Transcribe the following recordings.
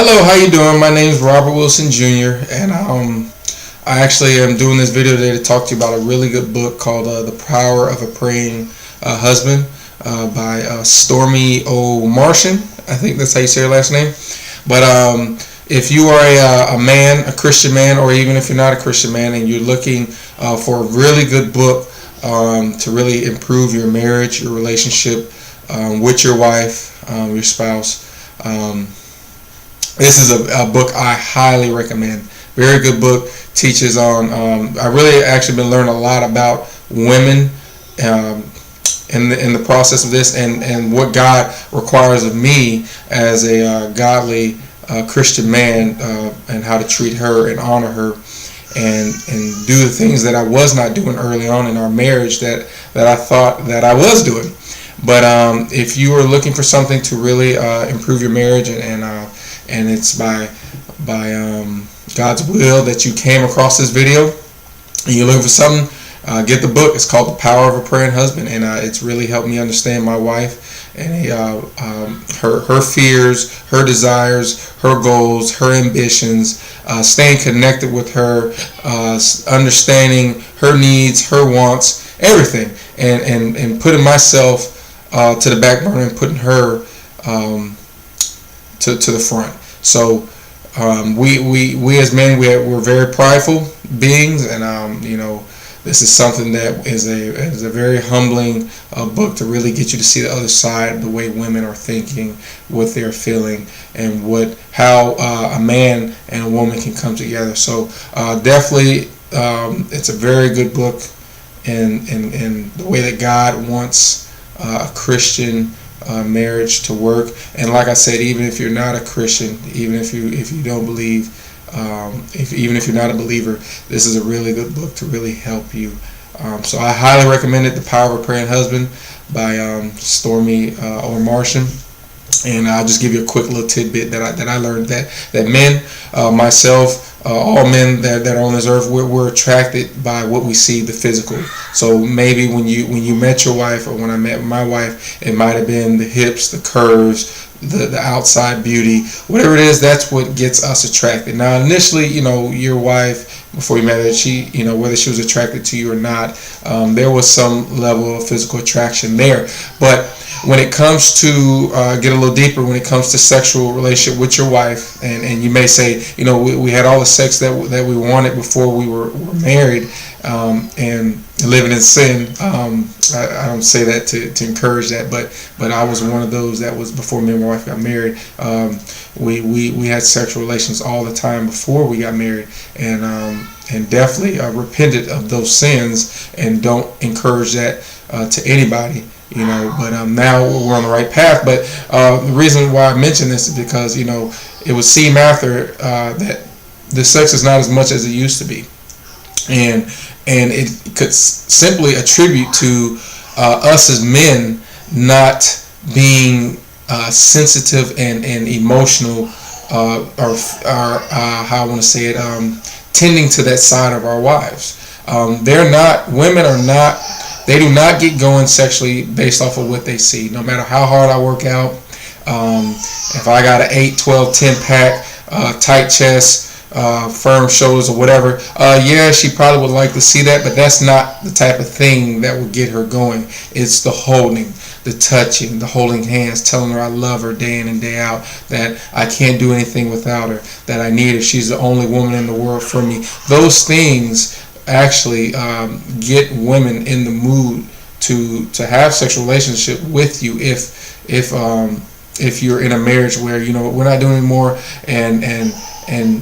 Hello, how you doing? My name is Robert Wilson Jr. and I actually am doing this video today to talk to you about a really good book called The Power of a Praying Husband by Stormy O. Martian. I think that's how you say her last name. But if you are a man, a Christian man, or even if you're not a Christian man and you're looking for a really good book to really improve your marriage, your relationship with your wife, your spouse, this is a book I highly recommend. Very good book. Teaches on. I really actually been learning a lot about women in the process of this, and what God requires of me as a godly Christian man, and how to treat her and honor her, and do the things that I was not doing early on in our marriage that I thought that I was doing. But if you are looking for something to really improve your marriage, and it's by God's will that you came across this video, and you're looking for something, get the book. It's called The Power of a Praying Husband, and it's really helped me understand my wife and her fears, her desires, her goals, her ambitions, staying connected with her, understanding her needs, her wants, everything, and putting myself to the back burner and putting her to the front. So we as men, we're very prideful beings, and this is something that is a very humbling book to really get you to see the other side, the way women are thinking, what they're feeling, and how a man and a woman can come together. So definitely, it's a very good book in the way that God wants a Christian marriage to work. And like I said, even if you're not a Christian, even if you don't believe, even if you're not a believer, this is a really good book to really help you. So I highly recommend it, The Power of a Praying Husband by Stormy O. Martian. And I'll just give you a quick little tidbit that I learned, that men, myself, all men that are on this earth, we're attracted by what we see, the physical. So maybe when you met your wife, or when I met my wife, it might have been the hips, the curves, the outside beauty, whatever it is. That's what gets us attracted. Now, initially, your wife, before you met her, she, whether she was attracted to you or not, there was some level of physical attraction there. But when it comes to get a little deeper, when it comes to sexual relationship with your wife, and you may say, we had all the sex that we wanted before we were married, and living in sin. I don't say that to encourage that, but I was one of those that was, before me and my wife got married. We had sexual relations all the time before we got married, and definitely repented of those sins, and don't encourage that to anybody. But now we're on the right path. But the reason why I mention this is because it would seem after that the sex is not as much as it used to be, and it could simply attribute to us as men not being sensitive and emotional, or how I want to say it, tending to that side of our wives. Women are not. They do not get going sexually based off of what they see. No matter how hard I work out, if I got an 8, 12, 10 pack, tight chest, firm shoulders, or whatever, yeah, she probably would like to see that, but that's not the type of thing that would get her going. It's the holding, the touching, the holding hands, telling her I love her day in and day out, that I can't do anything without her, that I need her, she's the only woman in the world for me. Those things actually get women in the mood to have sexual relationship with you, if you're in a marriage where we're not doing anymore, and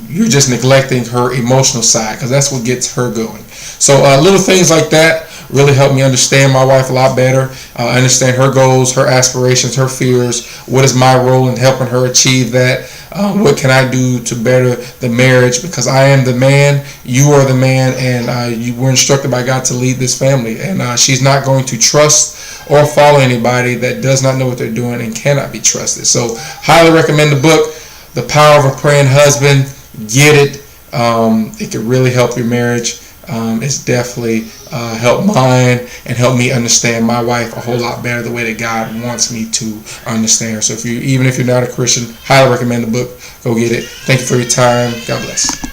you're just neglecting her emotional side, because that's what gets her going. So little things like that really help me understand my wife a lot better, understand her goals, her aspirations, her fears. What is my role in helping her achieve that? What can I do to better the marriage? Because I am the man, you are the man, and you were instructed by God to lead this family. And she's not going to trust or follow anybody that does not know what they're doing and cannot be trusted. So highly recommend the book, The Power of a Praying Husband. Get it. It could really help your marriage. It's definitely help mine and help me understand my wife a whole lot better the way that God wants me to understand her. So even if you're not a Christian, highly recommend the book. Go get it. Thank you for your time. God bless.